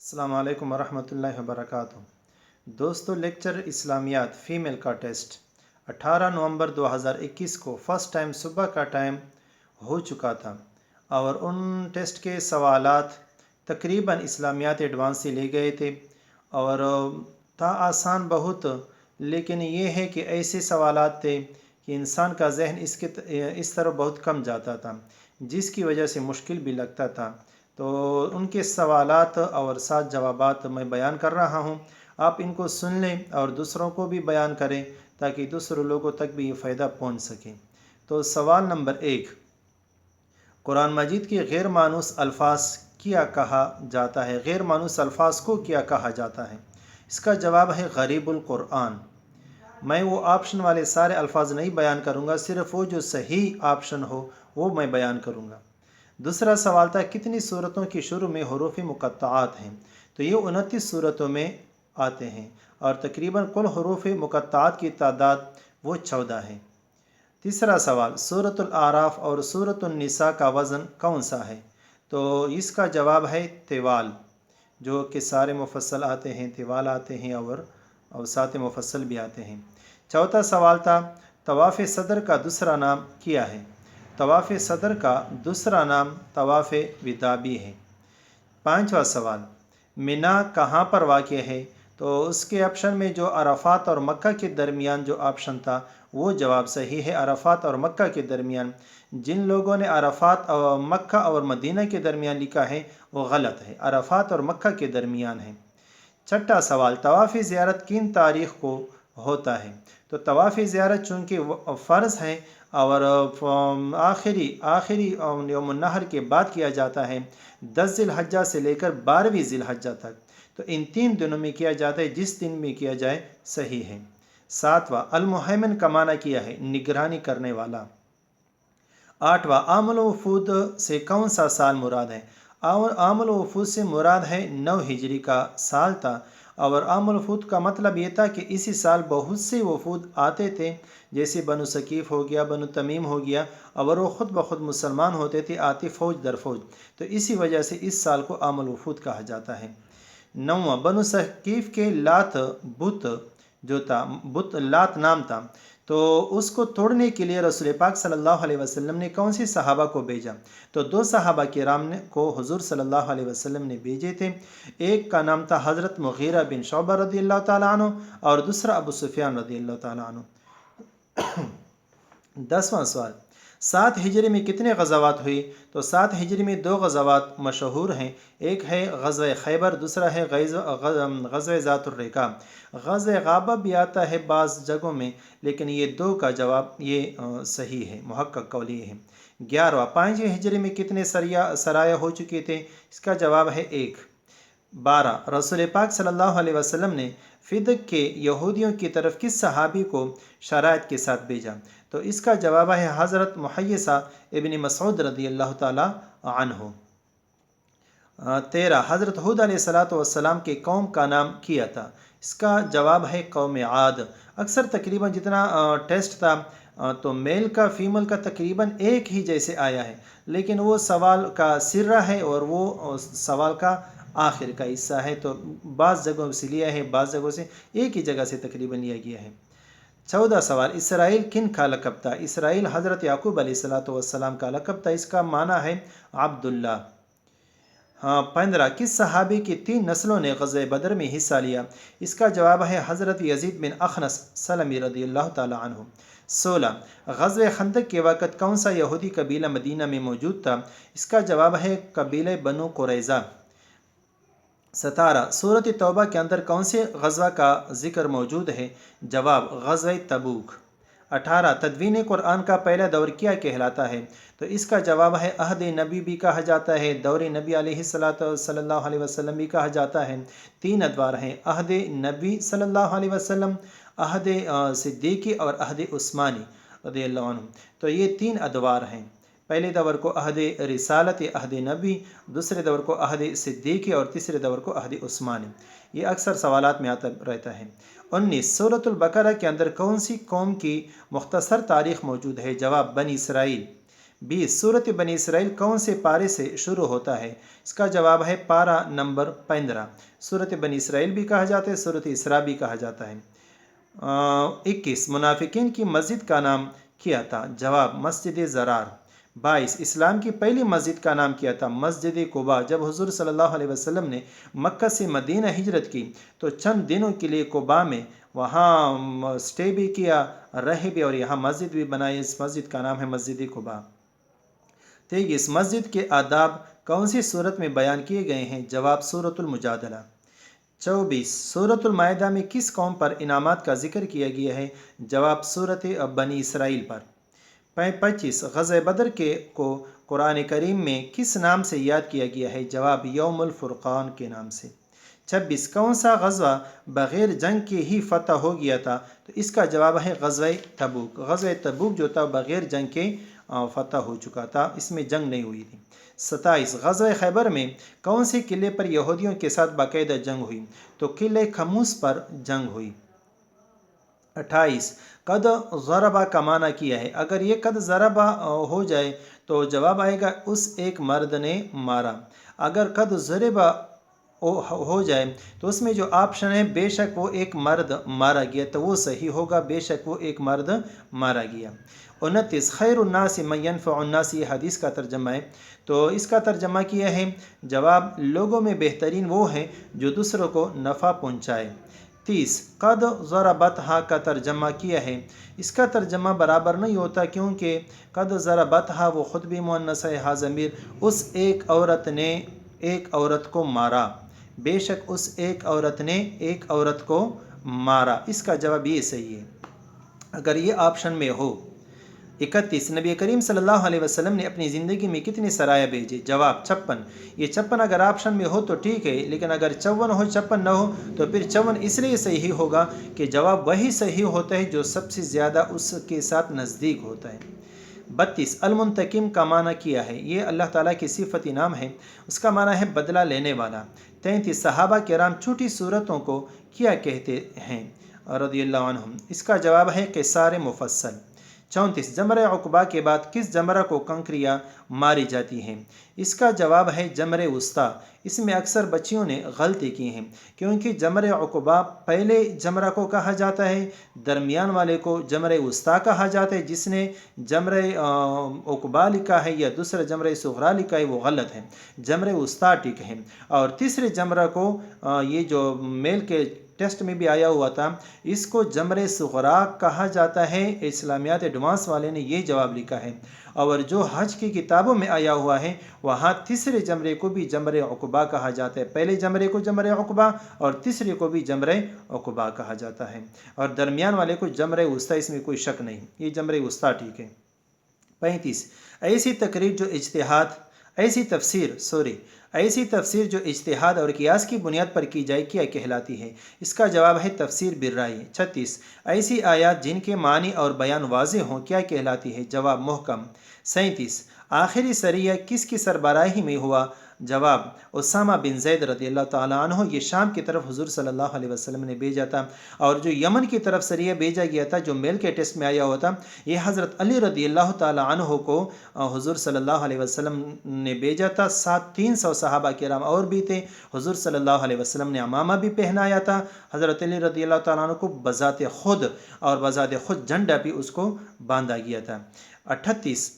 السلام علیکم ورحمۃ اللہ وبرکاتہ۔ دوستو، لیکچر اسلامیات فیمیل کا ٹیسٹ 18 نومبر 2021 کو فرسٹ ٹائم صبح کا ٹائم ہو چکا تھا اور ان ٹیسٹ کے سوالات تقریباً اسلامیات ایڈوانس سے لے گئے تھے اور تھا آسان بہت، لیکن یہ ہے کہ ایسے سوالات تھے کہ انسان کا ذہن اس طرف بہت کم جاتا تھا، جس کی وجہ سے مشکل بھی لگتا تھا۔ تو ان کے سوالات اور ساتھ جوابات میں بیان کر رہا ہوں، آپ ان کو سن لیں اور دوسروں کو بھی بیان کریں تاکہ دوسرے لوگوں تک بھی یہ فائدہ پہنچ سکے۔ تو سوال نمبر 1، قرآن مجید کے غیر مانوس الفاظ کیا کہا جاتا ہے؟ غیر مانوس الفاظ کو کیا کہا جاتا ہے؟ اس کا جواب ہے غریب القرآن۔ میں وہ آپشن والے سارے الفاظ نہیں بیان کروں گا، صرف وہ جو صحیح آپشن ہو وہ میں بیان کروں گا۔ دوسرا سوال تھا کتنی صورتوں کی شروع میں حروف مقطعات ہیں؟ تو یہ 29 صورتوں میں آتے ہیں اور تقریباً کل حروف مقطعات کی تعداد وہ 14 ہے۔ تیسرا سوال، سورۃ الاعراف اور سورۃ النساء کا وزن کون سا ہے؟ تو اس کا جواب ہے طوال، جو کہ سارے مفصل آتے ہیں، طوال آتے ہیں اور اوساط مفصل بھی آتے ہیں۔ چوتھا سوال تھا طواف صدر کا دوسرا نام کیا ہے؟ طواف صدر کا دوسرا نام طواف وداع بھی ہے۔ پانچواں سوال، مینا کہاں پر واقع ہے؟ تو اس کے آپشن میں جو عرفات اور مکہ کے درمیان جو آپشن تھا وہ جواب صحیح ہے۔ عرفات اور مکہ کے درمیان، جن لوگوں نے عرفات اور مکہ اور مدینہ کے درمیان لکھا ہے وہ غلط ہے، عرفات اور مکہ کے درمیان ہے۔ چھٹا سوال، طواف زیارت کن تاریخ کو ہوتا ہے؟ تو طواف زیارت چونکہ فرض ہے اور آخری یوم النحر کے بعد کیا جاتا ہے، 10 ذی الحجہ سے لے کر 12ویں ذی الحجہ تک، تو ان 3 دنوں میں کیا جاتا ہے، جس دن میں کیا جائے صحیح ہے۔ ساتواں، المہیمن کا معنی کیا ہے؟ نگرانی کرنے والا۔ آٹھواں، عام الوفود سے کون سا سال مراد ہے؟ عام الوفود سے مراد ہے 9 ہجری کا سال تھا، اور عام الوفود کا مطلب یہ تھا کہ اسی سال بہت سے وفود آتے تھے، جیسے بنو ثقیف ہو گیا، بنو تمیم ہو گیا، اور وہ خود بخود مسلمان ہوتے تھے، آتے فوج در فوج، تو اسی وجہ سے اس سال کو عام الوفود کہا جاتا ہے۔ نواں، بنو ثقیف کے لات بت جو تھا، بت لات نام تھا، تو اس کو توڑنے کے لیے رسول پاک صلی اللہ علیہ وسلم نے کون سی صحابہ کو بھیجا؟ تو 2 صحابہ کرام کو حضور صلی اللہ علیہ وسلم نے بھیجے تھے۔ ایک کا نام تھا حضرت مغیرہ بن شعبہ رضی اللہ تعالیٰ عنہ، اور دوسرا ابو سفیان رضی اللہ تعالیٰ عنہ۔ 10واں سوال، 7 ہجری میں کتنے غزوات ہوئی؟ تو 7 ہجری میں 2 غزوات مشہور ہیں، ایک ہے غزوہ خیبر، دوسرا ہے غزوہ ذات الرقاع۔ غزوہ غابہ بھی آتا ہے بعض جگہوں میں، لیکن یہ 2 کا جواب یہ صحیح ہے، محقق قول یہ ہے۔ 11واں، 5ویں ہجری میں کتنے سرایہ ہو چکے تھے؟ اس کا جواب ہے 1۔ 12، رسول پاک صلی اللہ علیہ وسلم نے فدق کے یہودیوں کی طرف کس صحابی کو شرائط کے ساتھ بھیجا؟ تو اس کا جواب ہے حضرت محیصہ ابن مسعود رضی اللہ تعالیٰ عنہ۔ 13، حضرت ہود علیہ السلام کے قوم کا نام کیا تھا؟ اس کا جواب ہے قوم عاد۔ اکثر تقریباً جتنا ٹیسٹ تھا تو میل کا فیمل کا تقریباً ایک ہی جیسے آیا ہے، لیکن وہ سوال کا سرہ ہے اور وہ سوال کا آخر کا حصہ ہے، تو بعض جگہوں سے لیا ہے، بعض جگہوں سے ایک ہی جگہ سے تقریباً لیا گیا ہے۔ 14 سوال، اسرائیل کن کا لقب تھا؟ اسرائیل حضرت یعقوب علیہ السلام کا لقب تھا، اس کا معنی ہے عبداللہ۔ 15، کس صحابی کی 3 نسلوں نے غزوہ بدر میں حصہ لیا؟ اس کا جواب ہے حضرت یزید بن اخنس سلمی رضی اللہ تعالیٰ عنہ۔ 16، غزوہ خندق کے وقت کون سا یہودی قبیلہ مدینہ میں موجود تھا؟ اس کا جواب ہے قبیلہ بنو قریظہ۔ 17، سورۃ توبہ کے اندر کون سے غزوہ کا ذکر موجود ہے؟ جواب غزوہ تبوک۔ 18، تدوین قرآن کا پہلا دور کیا کہلاتا ہے؟ تو اس کا جواب ہے عہد نبی بھی کہا جاتا ہے، دور نبی علیہ صلی اللہ علیہ وسلم بھی کہا جاتا ہے۔ 3 ادوار ہیں، عہد نبی صلی اللہ علیہ وسلم، عہد صدیقی اور عہد عثمانی رضی اللہ عنہ، تو یہ 3 ادوار ہیں۔ پہلے دور کو عہد رسالت عہد نبی، دوسرے دور کو عہد صدیقی اور تیسرے دور کو عہد عثمانی۔ یہ اکثر سوالات میں آتا رہتا ہے۔ 19، سورۃ البقرہ کے اندر کون سی قوم کی مختصر تاریخ موجود ہے؟ جواب بنی اسرائیل۔ 20 सूरत बनी इसराइल कौन से पारे से शुरू होता है? इसका जवाब है पारा नंबर 15। सूरत बनी इसराइल भी कहा जाता है, सूरत इसरा भी कहा जाता है। 21 मुनाफिकीन की मस्जिद का नाम क्या था? जवाब मस्जिद ज़रार। 22 इस्लाम की पहली मस्जिद का नाम क्या था? मस्जिद कुबा। जब हुजूर सल्लल्लाहु अलैहि वसल्लम ने मक्का से मदीना हिजरत की तो चंद दिनों के लिए कुबा में वहाँ स्टे भी किया, रहे भी, और यहाँ मस्जिद भी बनाई। इस मस्जिद का नाम है मस्जिद कुबा। 23 मस्जिद के आदाब कौन सी सूरत में बयान किए गए हैं? जवाब सूरतुल मुजादला। 24 सूरतुल माइदा में किस कौम पर इनामात का जिक्र किया गया है? जवाब सूरत बनी इसराइल पर। 25 ग़ज़वे बदर को कुरान करीम में किस नाम से याद किया गया है? जवाब यौमुल फुरक़ान के नाम से। 26 कौन सा ग़ज़वा बग़ैर जंग के ही फ़तह हो गया था? तो इसका जवाब है ग़ज़वे तबूक। ग़ज़वे तबूक जो था बग़ैर जंग के फ़तह हो चुका था, इसमें जंग नहीं हुई थी। 27 ग़ज़वे खैबर में कौन से किले पर यहूदियों के साथ बाकायदा जंग हुई? तो किले खमूस पर जंग हुई। 28 कद ज़रबा का माना किया है? अगर ये कद ज़रबा हो जाए तो जवाब आएगा उस एक मर्द ने मारा। अगर कद ज़रबा हो जाए तो उसमें जो ऑप्शन है बेशक वो एक मर्द मारा गया, तो वो सही होगा, बेशक वो एक मर्द मारा गया। 29 खैरुन्नास मन यनफ़उन्नास, ये हदीस का तर्जमा है, तो इसका तर्जमा किया है जवाब लोगों में बेहतरीन वो है जो दूसरों को नफ़ा पहुँचाए। 30 कद ज़रबतहा का तर्जमा किया है, इसका तर्जमा बराबर नहीं होता क्योंकि कद ज़रबतहा वो ख़ुद भी मुअन्नस है, हाज़मीर उस एक औरत ने एक औरत को मारा, बेशक उस एक औरत ने एक औरत को मारा। इसका जवाब ये सही है अगर ये ऑप्शन में हो। 31 नबी करीम सल्लल्लाहु अलैहि वसल्लम ने अपनी ज़िंदगी में कितने सराया भेजे? जवाब 56। ये 56 अगर ऑप्शन में हो तो ठीक है, लेकिन अगर 54 हो 56 न हो तो फिर 54 इसलिए सही होगा कि जवाब वही सही होता है जो सबसे ज़्यादा उसके साथ नज़दीक होता है। 32 अलमुंतकिम का माना किया है? ये अल्लाह ताला की सिफत नाम है, उसका माना है बदला लेने वाला। 33 सहाबा किराम छोटी सूरतों को क्या कहते हैं? रज़ियल्लाहु अन्हुम, इसका जवाब है क़िसार मुफस्सल। 34 जमरे उक़बा के बाद किस जमरा को कंकरियाँ मारी जाती हैं? इसका जवाब है जमरे उस्ता। इसमें अक्सर बच्चियों ने गलती की हैं क्योंकि जमरे उक़बा पहले जमरा को कहा जाता है, दरमियान वाले को जमरे उस्ता कहा जाता है, जिसने जमरे उक़बा लिखा है या दूसरा जमरे सुग़रा लिखा है वो गलत है, जमरे उस्ता ठीक है। और तीसरे जमरा को ये जो मेल के टेस्ट में भी आया हुआ था, इसको जमरे सुग़रा कहा जाता है। इस्लामियात एडवांस वाले ने ये जवाब लिखा है, और जो हज की किताबों में आया हुआ है वहाँ तीसरे जमरे को भी जमरे उक़बा कहा जाता है, पहले जमरे को जमरे उक़बा और तीसरे को भी जमरे उक़बा कहा जाता है, और दरमियान वाले को जमरे उस्ता, इसमें कोई शक नहीं, ये जमरे उस्ता ठीक है। 35 ऐसी तकरीर जो इज्तिहाद ऐसी तफसीर जो इज्तिहाद और कियास की बुनियाद पर की जाए क्या कहलाती है? इसका जवाब है तफसीर बिर्राई। 36 ऐसी आयात जिनके मानी और बयान वाज़ेह हों क्या कहलाती है? जवाब मुहकम। 37 आखिरी सरिया किसकी सरबराही में हुआ? जवाब उसामा बिन ज़ैद रज़ियल्लाहु ताला अन्हु, ये शाम की तरफ हुज़ूर सल्लल्लाहु अलैहि वसल्लम ने भेजा था, और जो यमन की तरफ सरिया भेजा गया था जो मेल के टेस्ट में आया हुआ था, ये हज़रत अली रज़ियल्लाहु ताला अन्हु को हुज़ूर सल्लल्लाहु अलैहि वसल्लम ने भेजा था। साथ 300 सहाबा किराम और भी थे, हुज़ूर सल्लल्लाहु अलैहि वसल्लम ने अमामा भी पहनाया था हज़रत अली रज़ियल्लाहु ताला अन्हु को बज़ाते खुद, और बज़ाते खुद झंडा भी उसको बांधा गया था। 38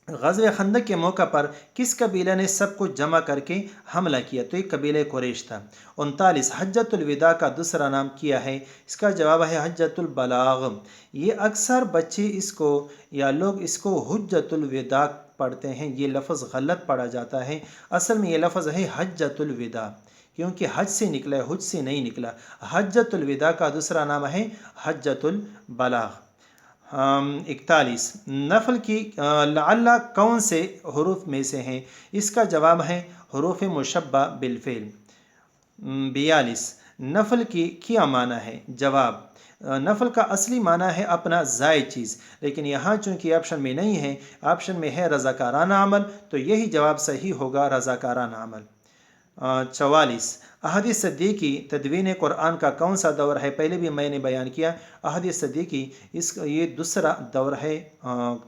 ग़ज़वे खंदक के मौका पर किस कबीले ने सबको जमा करके हमला किया? तो एक कबीले कुरैश था। 39 हज्जतुल विदा का दूसरा नाम क्या है? इसका जवाब है हज्जतुल बलाग। ये अक्सर बच्चे इसको या लोग इसको हुज्जतुल विदा पढ़ते हैं, ये लफ्ज़ गलत पढ़ा जाता है, असल में ये लफ्ज़ है हज्जतुल विदा, क्योंकि हज से निकला है, हुज से नहीं निकला। हज्जतुल विदा का दूसरा नाम है हज्जतुल बलाग। 41 नफल की लअल्ला कौन से हरूफ में से हैं? इसका जवाब है हरूफ मुशब्बा बिलफ़िल। 42 नफल की क्या माना है? जवाब नफल का असली माना है अपना ज़ायद चीज़, लेकिन यहाँ चूँकि ऑप्शन में नहीं है, ऑप्शन में है रज़ाकाराना अमल, तो यही जवाब सही होगा, रज़ाकाराना अमल। 44 अहद सद्दीक़ी तदवीन कुरान का कौन सा दौर है? पहले भी मैंने बयान किया, अहद सद्दीक़ी ये दूसरा दौर है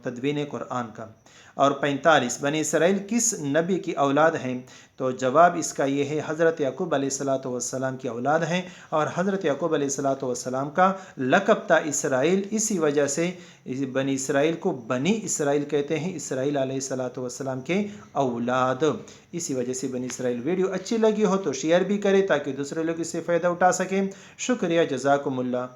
तदवीन कुरान का। اور 45 بنی اسرائیل کس نبی کی اولاد ہیں؟ تو جواب اس کا یہ ہے، حضرت یعقوب علیہ الصلاۃ والسلام کی اولاد ہیں، اور حضرت یعقوب علیہ الصلاۃ والسلام کا لقب تھا اسرائیل، اسی وجہ سے بنی اسرائیل کو بنی اسرائیل کہتے ہیں، اسرائیل علیہ الصلاۃ والسلام کے اولاد، اسی وجہ سے بنی اسرائیل۔ ویڈیو اچھی لگی ہو تو شیئر بھی کریں تاکہ دوسرے لوگ اس سے فائدہ اٹھا سکیں۔ شکریہ، جزاکم اللہ۔